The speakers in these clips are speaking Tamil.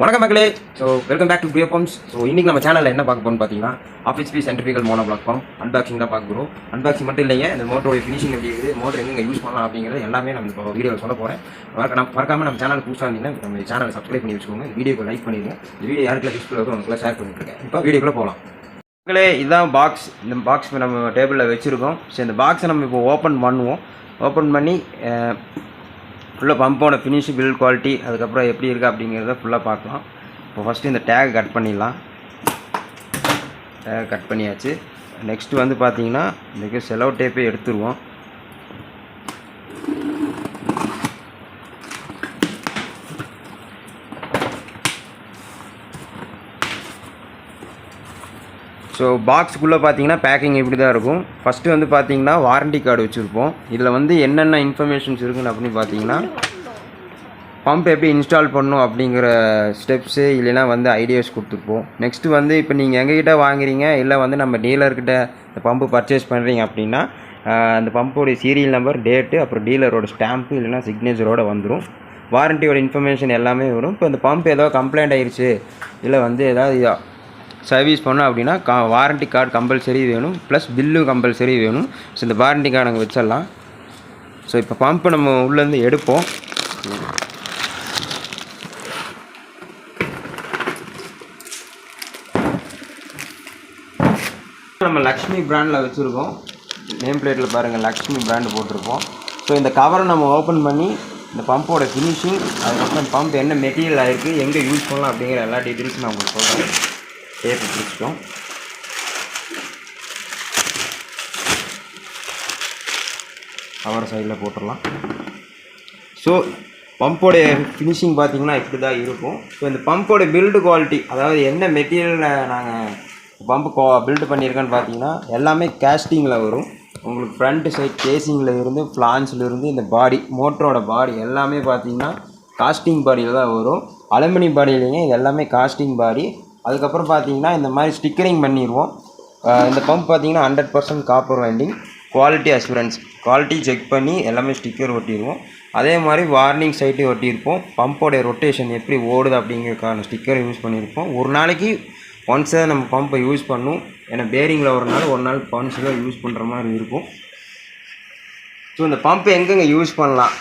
வணக்கம் மக்களே. So welcome back to Prio pumps. So இன்றைக்கி நம்ம சேனலில் என்ன பார்க்க போகிறோம்னு பார்த்தீங்கன்னா ஆஃபிஸ்பி centrifugal mono block pump unboxing தான் பார்க்க போகிறோம். அன்பாக்சிங் மட்டும் இல்லைங்க, இந்த மோட்டரோட ஃபினிஷிங் எப்படி இருக்குது, மோட்டர் எங்கே யூஸ் பண்ணலாம் அப்படிங்கிறது எல்லாமே நம்ம இப்போ வீடியோவில் சொல்ல போகிறேன். மறக்காமல் நம்ம சேனல் புதுசாக இருந்தீங்கன்னா நம்ம சேனலை சப்ஸ்கிரைப் பண்ணி வச்சுக்கோங்க. வீடியோக்கு லைக் பண்ணிடுங்க. இந்த வீடியோ யாருக்குள்ள யூஸ்ஃபுல்லாக இருக்கும் அவங்களுக்குலாம் ஷேர் பண்ணிட்டுருக்கேன். இப்போ வீடியோக்குள்ளே போகலாம். மக்களே, இதுதான் பாக்ஸ். இந்த பாக்ஸ் நம்ம டேபிளில் வச்சுருக்கோம். ஸோ இந்த பாக்ஸை நம்ம இப்போ ஓப்பன் பண்ணுவோம். ஓப்பன் பண்ணி ஃபுல்லாக பம்போட ஃபினிஷ், பில்ட் குவாலிட்டி, அதுக்கப்புறம் எப்படி இருக்குது அப்படிங்கிறத ஃபுல்லாக பார்க்கலாம். இப்போ ஃபஸ்ட்டு இந்த டேக் கட் பண்ணிடலாம். டேக் கட் பண்ணியாச்சு. நெக்ஸ்ட்டு வந்து பார்த்தீங்கன்னா இதுக்கு செலோ டேப்பே எடுத்துருவோம். ஸோ பாக்ஸுக்குள்ளே பார்த்தீங்கன்னா பேக்கிங் இப்படி தான் இருக்கும். ஃபஸ்ட்டு வந்து பார்த்தீங்கன்னா வாரண்டி கார்டு வச்சுருப்போம். இதில் வந்து என்னென்ன இன்ஃபர்மேஷன்ஸ் இருக்குன்னு அப்படின்னு பார்த்தீங்கன்னா பம்ப் எப்படி இன்ஸ்டால் பண்ணணும் அப்படிங்கிற ஸ்டெப்ஸு இல்லைனா வந்து ஐடியாஸ் கொடுத்துருப்போம். நெக்ஸ்ட்டு வந்து இப்போ நீங்கள் எங்ககிட்ட வாங்குறீங்க இல்லை வந்து நம்ம டீலர்கிட்ட இந்த பம்பு பர்ச்சேஸ் பண்ணுறீங்க அப்படின்னா அந்த பம்போடைய சீரியல் நம்பர், டேட்டு, அப்புறம் டீலரோட ஸ்டாம்ப்பு இல்லைனா சிக்னேச்சரோடு வந்துடும். வாரண்டியோட இன்ஃபர்மேஷன் எல்லாமே வரும். இப்போ இந்த பம்ப் ஏதோ கம்ப்ளைண்ட் ஆகிடுச்சு இல்லை வந்து ஏதாவது சர்வீஸ் பண்ணோம் அப்படின்னா வாரண்டி கார்டு கம்பல்சரி வேணும், ப்ளஸ் பில்லும் கம்பல்சரி வேணும். ஸோ இந்த வாரண்டி கார்டு அங்கே வச்சிடலாம். ஸோ இப்போ பம்பு நம்ம உள்ளேருந்து எடுப்போம். நம்ம லக்ஷ்மி பிராண்டில் வச்சுருக்கோம். நேம் பிளேட்டில் பாருங்கள், லக்ஷ்மி பிராண்டு போட்டிருப்போம். ஸோ இந்த கவரை நம்ம ஓப்பன் பண்ணி இந்த பம்போட ஃபினிஷிங், அதுக்கப்புறம் பம்ப் என்ன மெட்டீரியல் ஆகிருக்கு, எங்கே யூஸ் பண்ணலாம் அப்படிங்கிற எல்லா டீட்டெயில்ஸும் நான் உங்களுக்கு சொல்கிறேன். டேப் பிடிச்சிட்டோம். கவர் சைடில் போட்டுடலாம். ஸோ பம்போடைய ஃபினிஷிங் பார்த்திங்கன்னா இப்படி தான் இருக்கும். ஸோ இந்த பம்போட பில்டு குவாலிட்டி, அதாவது என்ன மெட்டீரியலில் நாங்கள் பம்பு பில்டு பண்ணியிருக்கேன்னு பார்த்தீங்கன்னா எல்லாமே கேஸ்டிங்கில் வரும். உங்களுக்கு ஃப்ரண்ட் சைட் கேசிங்கில் இருந்து ஃப்ளான்ஸில் இருந்து இந்த பாடி, மோட்டரோட பாடி எல்லாமே பார்த்தீங்கன்னா காஸ்டிங் பாடியில் தான் வரும். அலுமினியம் பாடி இல்லைங்க, இது எல்லாமே காஸ்டிங் பாடி. அதுக்கப்புறம் பார்த்தீங்கன்னா இந்த மாதிரி ஸ்டிக்கரிங் பண்ணிடுவோம். இந்த பம்ப் பார்த்தீங்கன்னா 100% copper winding, quality assurance, quality check பண்ணி எல்லாமே ஸ்டிக்கர் ஒட்டிடுவோம். அதே மாதிரி வார்னிங் சைட்டு ஒட்டியிருப்போம். பம்போடைய ரொட்டேஷன் எப்படி ஓடுது அப்படிங்கிறதுக்கான ஸ்டிக்கர் யூஸ் பண்ணியிருப்போம். ஒரு நாளைக்கு ஒன்ஸை நம்ம பம்பை யூஸ் பண்ணும். ஏன்னா பேரிங்கில் ஒரு நாள் ஒன்ஸில் யூஸ் பண்ணுற மாதிரி இருக்கும். ஸோ இந்த பம்பை எங்கெங்கே யூஸ் பண்ணலாம்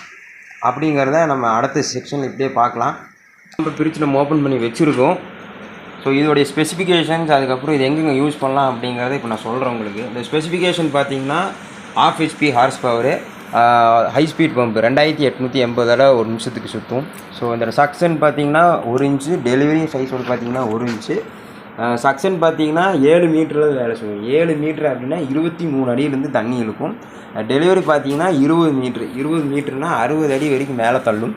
அப்படிங்கிறத நம்ம அடுத்த செக்ஷனில் இப்படியே பார்க்கலாம். பம்பை பிரித்து நம்ம ஓப்பன் பண்ணி வச்சுருக்கோம். ஸோ இதோடைய ஸ்பெசிஃபிகேஷன்ஸ், அதுக்கப்புறம் இது எங்கெங்கே யூஸ் பண்ணலாம் அப்படிங்கிறத இப்போ நான் சொல்கிறேன் உங்களுக்கு. இந்த ஸ்பெசிஃபிகேஷன் பார்த்தீங்கன்னா 1/2 HP horsepower, high speed pump 2880 தடவை ஒரு நிமிஷத்துக்கு சுற்றும். ஸோ இந்த சக்ஷன் பார்த்தீங்கன்னா 1 இன்ச்சு, டெலிவரி சைஸோடு பார்த்தீங்கன்னா 1 இன்ச்சு. சக்ஷன் பார்த்தீங்கன்னா 7 மீட்டரில் வேலை செய்யும். 7 மீட்ரு அப்படின்னா 23 அடியிலேருந்து தண்ணி இழுக்கும். டெலிவரி பார்த்தீங்கன்னா 20 மீட்டர்னால் 60 அடி வரைக்கும் மேலே தள்ளும்.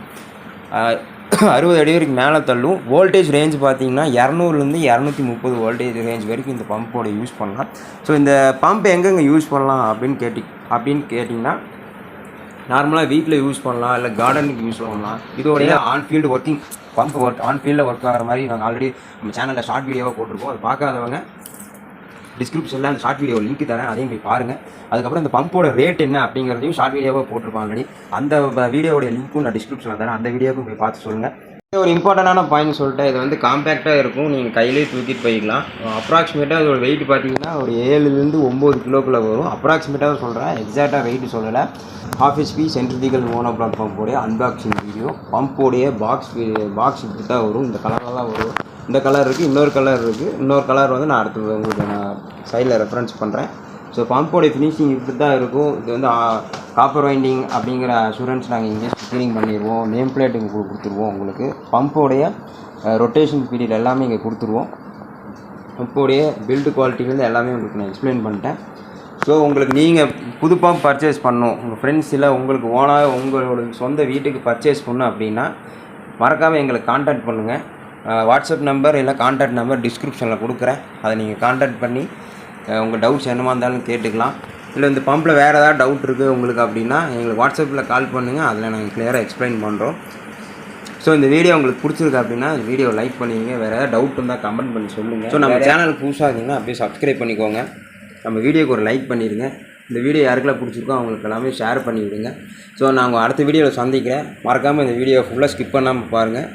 60 அடி வரைக்கும் மேலே தள்ளும். வோல்டேஜ் ரேஞ்ச் பார்த்தீங்கன்னா 200லேருந்து 230 வோல்டேஜ் ரேஞ்ச் வரைக்கும் இந்த பம்போட யூஸ் பண்ணலாம். ஸோ இந்த பம்ப் எங்கெங்கே யூஸ் பண்ணலாம் அப்படின்னு கேட்டிங்கன்னா நார்மலாக வீட்டில் யூஸ் பண்ணலாம், இல்லை கார்டனுக்கு யூஸ் பண்ணலாம். இதோடைய ஆன்ஃபீல்டு ஒர்க்கிங் பம்ப் ஆன்ஃபீல்டில் ஒர்க் ஆகிற மாதிரி நாங்கள் ஆல்ரெடி நம்ம சேனலில் ஷார்ட் வீடியோவாக போட்டிருக்கோம். அது பார்க்காதவங்க டிஸ்கிரிப்ஷனில் அந்த ஷார்ட் வீடியோ லிங்க் தரேன், அதையும் போய் பாருங்கள். அதுக்கப்புறம் இந்த பம்போட ரேட் என்ன அப்படிங்கிறதையும் ஷார்ட் வீடியோவாக போட்டிருக்கோம் ஆல்ரெடி. அந்த வீடியோடைய லிங்க்கும் நான் டிஸ்கிரிப்ஷனில் தரேன், அந்த வீடியோவுக்கும் போய் பார்த்து சொல்லுங்கள். ஒரு இம்பார்ட்டண்டான பாயிண்ட் சொல்லிட்டேன். இது வந்து காம்பேக்டாக இருக்கும், நீங்கள் கையிலே தூக்கிட்டு போய்க்கலாம். அப்ராக்சிமேட்டாக இதோட வெயிட் பார்த்தீங்கன்னா ஒரு 7லேருந்து 9 கிலோக்குள்ளே வரும். அப்ராக்சிமேட்டாக சொல்கிறேன், எக்ஸாக்டாக வெயிட் சொல்லலை. 1/2 HP சென்ட்ரிஃபிகல் மோனோ பிளாக் பம்போடைய அன்பாக்சிங் வீடியோ. பம்போடைய பாக்ஸ் இப்படி தான் வரும். இந்த கலரில் தான் வரும். இந்த கலர் இருக்குது, இன்னொரு கலர் இருக்குது. இன்னொரு கலர் வந்து நான் அடுத்து உங்களுக்கு நான் சைடில் ரெஃபரன்ஸ் பண்ணுறேன். ஸோ பம்போடைய ஃபினிஷிங் இப்படி தான் இருக்கும். இது வந்து காப்பர் வைண்டிங் அப்படிங்கிற அஷூரன்ஸ் நாங்கள் இங்கே ஸ்டிக்கரிங் பண்ணிடுவோம். நேம் பிளேட் இங்கே கொடுத்துருவோம். உங்களுக்கு பம்போடைய ரொட்டேஷன் பீரியட் எல்லாமே இங்கே கொடுத்துருவோம். பம்போடைய பில்டு குவாலிட்டிலேருந்து எல்லாமே உங்களுக்கு நான் எக்ஸ்பிளைன் பண்ணிட்டேன். ஸோ உங்களுக்கு நீங்கள் புது பம்ப் பர்ச்சேஸ் பண்ணணும், உங்கள் ஃப்ரெண்ட்ஸ் இல்லை உங்களுக்கு ஓனாக உங்களோட சொந்த வீட்டுக்கு பர்ச்சேஸ் பண்ணணும் அப்படின்னா மறக்காமல் எங்களுக்கு கான்டாக்ட் பண்ணுங்கள். வாட்ஸ்அப் நம்பர் இல்லை கான்டாக்ட் நம்பர் டிஸ்கிரிப்ஷனில் கொடுக்குறேன். அதை நீங்கள் கான்டாக்ட் பண்ணி உங்கள் டவுட்ஸ் என்னமா இருந்தாலும் கேட்டுக்கலாம். இல்லை இந்த பம்பில் வேறு ஏதாவது டவுட் இருக்குது உங்களுக்கு அப்படின்னா எங்களுக்கு வாட்ஸ்அப்பில் கால் பண்ணுங்கள், அதில் நாங்கள் கிளியராக எக்ஸ்பிளைன் பண்ணுறோம். ஸோ இந்த வீடியோ உங்களுக்கு பிடிச்சிருக்கு அப்படின்னா இந்த வீடியோ லைக் பண்ணிடுங்க. வேறு ஏதாவது டவுட் இருந்தால் கமெண்ட் பண்ணி சொல்லுங்கள். ஸோ நம்ம சேனலுக்கு புதுசாக இருந்தீங்கன்னா அப்படியே சப்ஸ்கிரைப் பண்ணிக்கோங்க. நம்ம வீடியோக்கு ஒரு லைக் பண்ணிடுங்க. இந்த வீடியோ யாருக்கெல்லாம் பிடிச்சிருக்கோ அவங்களுக்கு எல்லாமே ஷேர் பண்ணி விடுங்க. ஸோ நான் உங்கள் அடுத்த வீடியோவில் சந்திக்கிறேன். மறக்காமல் இந்த வீடியோ ஃபுல்லாக ஸ்கிப் பண்ணாமல் பாருங்கள்.